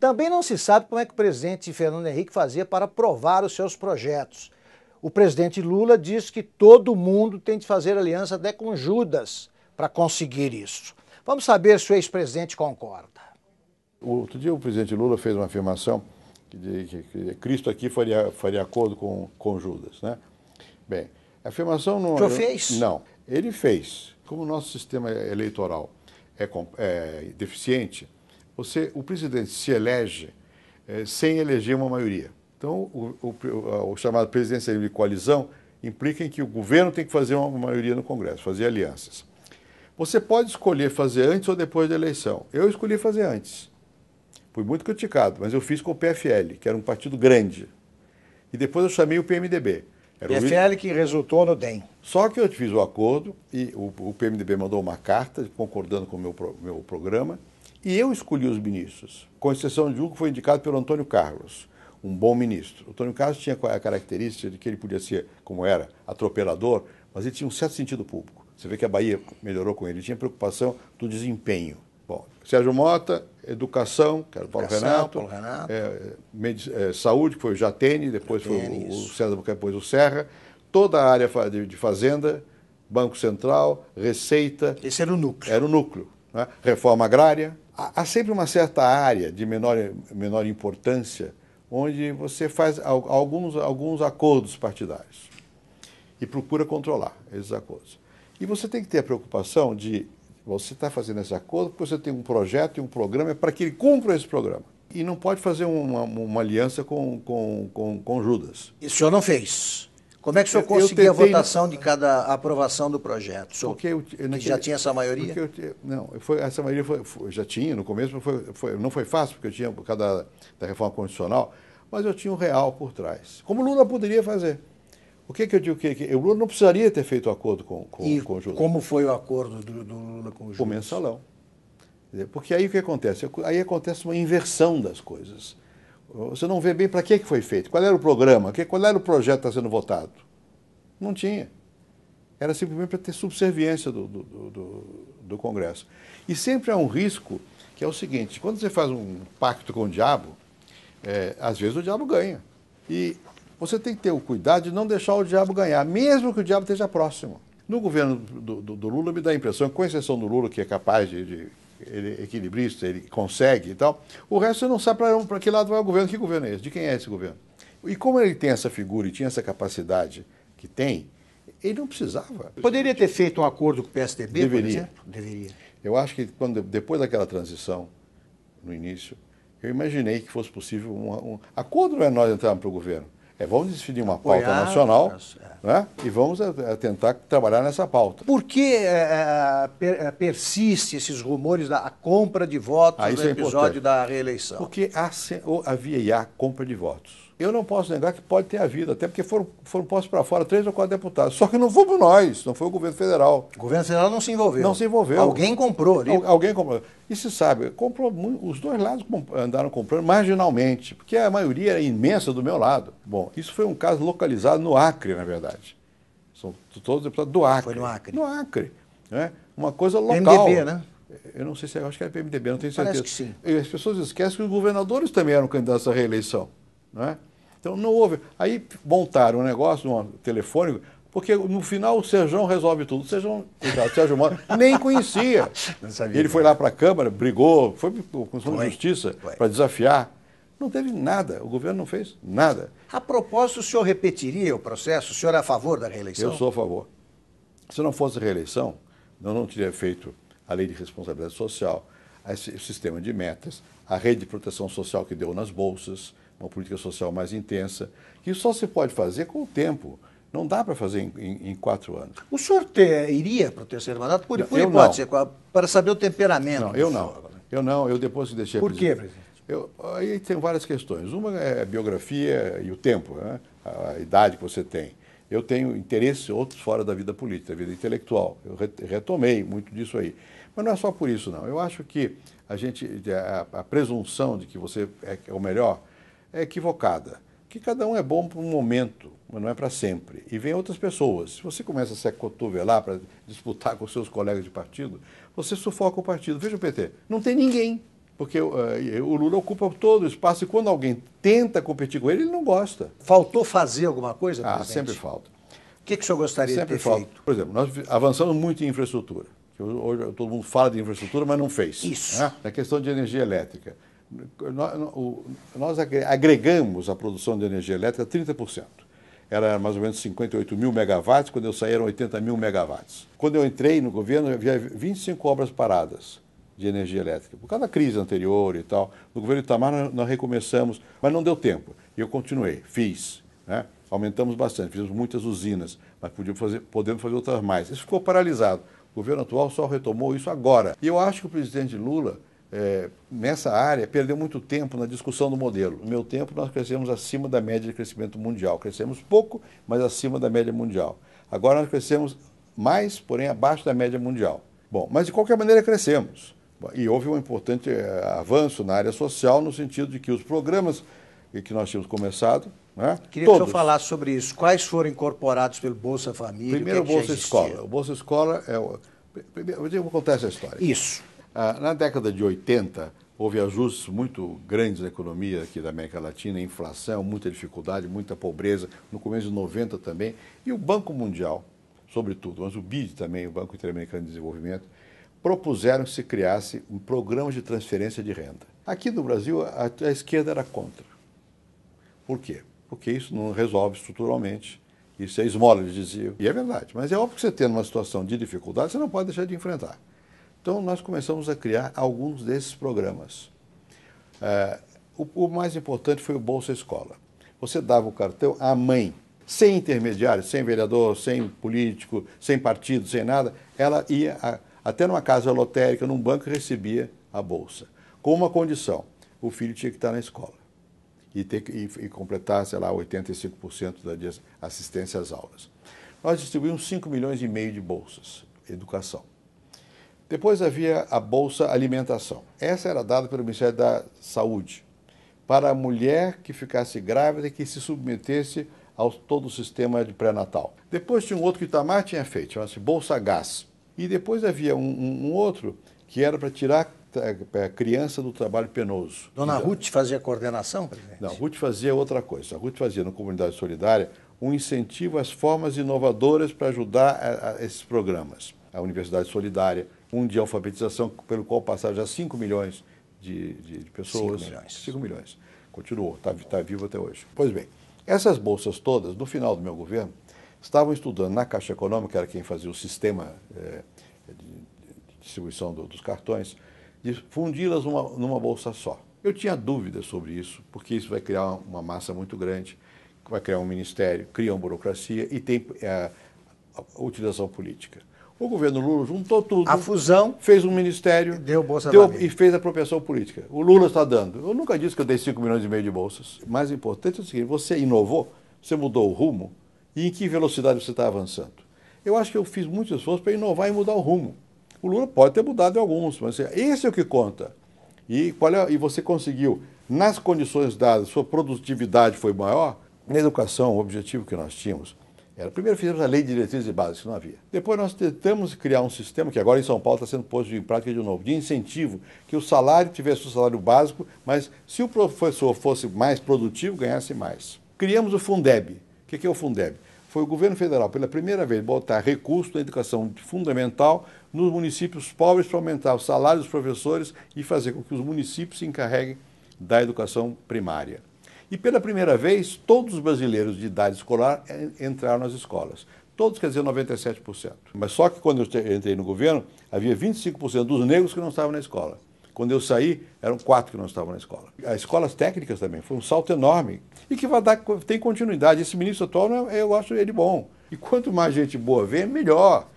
Também não se sabe como é que o presidente Fernando Henrique fazia para aprovar os seus projetos. O presidente Lula diz que todo mundo tem de fazer aliança até com Judas para conseguir isso. Vamos saber se o ex-presidente concorda. Outro dia o presidente Lula fez uma afirmação que Cristo aqui faria acordo com Judas, né? Bem, a afirmação não... O senhor fez? Não, ele fez. Como o nosso sistema eleitoral é deficiente, o presidente se elege sem eleger uma maioria. Então, o chamado presidencialismo de coalizão implica em que o governo tem que fazer uma maioria no Congresso, fazer alianças. Você pode escolher fazer antes ou depois da eleição. Eu escolhi fazer antes. Fui muito criticado, mas eu fiz com o PFL, que era um partido grande. E depois eu chamei o PMDB. Era PFL que resultou no DEM. Só que eu fiz o acordo e o PMDB mandou uma carta concordando com o meu programa e eu escolhi os ministros, com exceção de um que foi indicado pelo Antônio Carlos, um bom ministro. O Antônio Carlos tinha a característica de que ele podia ser, como era, atropelador, mas ele tinha um certo sentido público. Você vê que a Bahia melhorou com ele, ele tinha preocupação do desempenho. Bom, Sérgio Mota, Educação, que era o Paulo Renato. Saúde, que foi o Jatene, depois foi o César, depois o Serra. Toda a área de Fazenda, Banco Central, Receita. Esse era o núcleo. Era o núcleo. Né? Reforma agrária. Há sempre uma certa área de menor importância onde você faz alguns acordos partidários e procura controlar esses acordos. E você tem que ter a preocupação de você está fazendo esse acordo porque você tem um projeto e um programa para que ele cumpra esse programa. E não pode fazer uma aliança com Judas. E o senhor não fez? Como é que o senhor conseguiu a votação de cada aprovação do projeto? O senhor já tinha essa maioria? Essa maioria já tinha no começo, não foi fácil, porque eu tinha por causa da reforma constitucional, mas eu tinha um real por trás. Como o Lula poderia fazer. O que eu digo? O Lula não precisaria ter feito o acordo com Judas. Como foi o acordo do Lula com o Judas? O mensalão. Porque aí o que acontece? Aí acontece uma inversão das coisas. Você não vê bem para que foi feito. Qual era o programa? Qual era o projeto que está sendo votado? Não tinha. Era simplesmente para ter subserviência do Congresso. E sempre há um risco, que é o seguinte, quando você faz um pacto com o diabo, às vezes o diabo ganha. E você tem que ter o cuidado de não deixar o diabo ganhar, mesmo que o diabo esteja próximo. No governo do Lula, me dá a impressão, com exceção do Lula, que é capaz ele é equilibrista, ele consegue e tal, o resto você não sabe para que lado vai o governo, que governo é esse, de quem é esse governo. E como ele tem essa figura e tinha essa capacidade que tem, ele não precisava. Poderia ter feito um acordo com o PSDB, Deveria. por exemplo? Deveria. Eu acho que depois daquela transição, no início, eu imaginei que fosse possível um acordo, não é nós entrarmos para o governo. Vamos decidir uma pauta nacional, né? E vamos tentar trabalhar nessa pauta. Por que persiste esses rumores da compra de votos no episódio da reeleição? Porque havia e há compra de votos. Eu não posso negar que pode ter havido, até porque foram postos para fora 3 ou 4 deputados. Só que não fomos nós, não foi o governo federal. O governo federal não se envolveu. Não se envolveu. Alguém comprou ali. Alguém comprou. E se sabe, os dois lados andaram comprando marginalmente, porque a maioria era imensa do meu lado. Bom, isso foi um caso localizado no Acre, na verdade. São todos deputados do Acre. Foi no Acre. No Acre. Né? Uma coisa local. PMDB, né? Eu não sei se eu acho que era PMDB, não tenho certeza. Parece que sim. E as pessoas esquecem que os governadores também eram candidatos à reeleição. Né? Então não houve. Aí montaram um negócio, um telefônico, porque no final o Serjão resolve tudo. O Sérgio Mota nem conhecia. Não sabia. Ele foi lá para a Câmara, brigou, foi com a Justiça para desafiar. Não teve nada, o governo não fez nada. A propósito, o senhor repetiria o processo? O senhor é a favor da reeleição? Eu sou a favor. Se não fosse reeleição, eu não teria feito a lei de responsabilidade social, o sistema de metas, a rede de proteção social que deu nas bolsas, uma política social mais intensa, que só se pode fazer com o tempo. Não dá para fazer em 4 anos. O senhor iria para o terceiro mandato? Por hipótese, para saber o temperamento. Não, eu não. Eu não, eu depois que deixei... Por quê, presidente? Aí tem várias questões. Uma é a biografia e o tempo, né? A idade que você tem. Eu tenho interesses outros fora da vida política, da vida intelectual. Eu retomei muito disso aí. Mas não é só por isso, não. Eu acho que a presunção de que você é o melhor é equivocada. Que cada um é bom para um momento, mas não é para sempre. E vem outras pessoas. Se você começa a se acotovelar para disputar com seus colegas de partido, você sufoca o partido. Veja o PT, não tem ninguém. Porque o Lula ocupa todo o espaço e quando alguém tenta competir com ele, ele não gosta. Faltou fazer alguma coisa, presidente? Sempre falta. O que o senhor gostaria de ter feito? Por exemplo, nós avançamos muito em infraestrutura. Hoje todo mundo fala de infraestrutura, mas não fez. Isso. Né? Na questão de energia elétrica. Nós agregamos a produção de energia elétrica 30%. Era mais ou menos 58 mil megawatts, quando eu saí eram 80 mil megawatts. Quando eu entrei no governo, havia 25 obras paradas de energia elétrica, por causa da crise anterior e tal. No governo Itamar nós recomeçamos, mas não deu tempo. E eu continuei, fiz. Né? Aumentamos bastante, fizemos muitas usinas, mas podemos fazer outras mais. Isso ficou paralisado. O governo atual só retomou isso agora. E eu acho que o presidente Lula, nessa área, perdeu muito tempo na discussão do modelo. No meu tempo, nós crescemos acima da média de crescimento mundial. Crescemos pouco, mas acima da média mundial. Agora nós crescemos mais, porém abaixo da média mundial. Bom, mas de qualquer maneira crescemos. E houve um importante avanço na área social, no sentido de que os programas que nós tínhamos começado, né, queria que o senhor falasse sobre isso. Quais foram incorporados pelo Bolsa Família? Primeiro, o Bolsa Escola. O Bolsa Escola eu vou contar essa história. Isso. Na década de 80, houve ajustes muito grandes na economia aqui da América Latina, inflação, muita dificuldade, muita pobreza, no começo de 90 também. E o Banco Mundial, sobretudo, mas o BID também, o Banco Interamericano de Desenvolvimento, propuseram que se criasse um programa de transferência de renda. Aqui no Brasil, a esquerda era contra. Por quê? Porque isso não resolve estruturalmente. Isso é esmola, eles diziam. E é verdade. Mas é óbvio que você tendo uma situação de dificuldade, você não pode deixar de enfrentar. Então, nós começamos a criar alguns desses programas. O mais importante foi o Bolsa Escola. Você dava o cartão à mãe, sem intermediário, sem vereador, sem político, sem partido, sem nada. Ela ia até numa casa lotérica, num banco, e recebia a bolsa. Com uma condição: o filho tinha que estar na escola e completar, sei lá, 85% da assistência às aulas. Nós distribuímos 5 milhões e meio de bolsas, educação. Depois havia a Bolsa Alimentação. Essa era dada pelo Ministério da Saúde para a mulher que ficasse grávida e que se submetesse a todo o sistema de pré-natal. Depois tinha um outro que o Itamar tinha feito, chamava-se Bolsa Gás. E depois havia um outro que era para tirar a criança do trabalho penoso. Dona Ruth fazia coordenação, presidente? Não, a Ruth fazia outra coisa. A Ruth fazia, na Comunidade Solidária, um incentivo às formas inovadoras para ajudar esses programas. A Universidade Solidária, um de alfabetização, pelo qual passaram já 5 milhões de pessoas. 5 milhões. 5 milhões. Continuou, está vivo até hoje. Pois bem, essas bolsas todas, no final do meu governo, estavam estudando na Caixa Econômica, que era quem fazia o sistema de distribuição dos cartões, de fundi-las numa bolsa só. Eu tinha dúvidas sobre isso, porque isso vai criar uma massa muito grande, vai criar um ministério, cria uma burocracia e tem a utilização política. O governo Lula juntou tudo. A fusão. Fez um ministério. Deu Bolsa Família. E fez a apropriação política. O Lula está dando. Eu nunca disse que eu dei 5 milhões e meio de bolsas. O mais importante é o seguinte: você inovou, você mudou o rumo, e em que velocidade você está avançando? Eu acho que eu fiz muito esforço para inovar e mudar o rumo. O Lula pode ter mudado em alguns, mas esse é o que conta. E você conseguiu, nas condições dadas, sua produtividade foi maior. Na educação, o objetivo que nós tínhamos era, primeiro fizemos a lei de diretrizes e bases, que não havia. Depois nós tentamos criar um sistema, que agora em São Paulo está sendo posto em prática de novo, de incentivo, que o salário tivesse o salário básico, mas se o professor fosse mais produtivo, ganhasse mais. Criamos o Fundeb. O que é o Fundeb? Foi o governo federal, pela primeira vez, botar recurso na educação fundamental nos municípios pobres para aumentar o salário dos professores e fazer com que os municípios se encarreguem da educação primária. E pela primeira vez, todos os brasileiros de idade escolar entraram nas escolas. Todos, quer dizer, 97%. Mas só que quando eu entrei no governo, havia 25% dos negros que não estavam na escola. Quando eu saí, eram 4 que não estavam na escola. As escolas técnicas também, foi um salto enorme. E que tem continuidade. Esse ministro atual, eu acho ele bom. E quanto mais gente boa vem, melhor.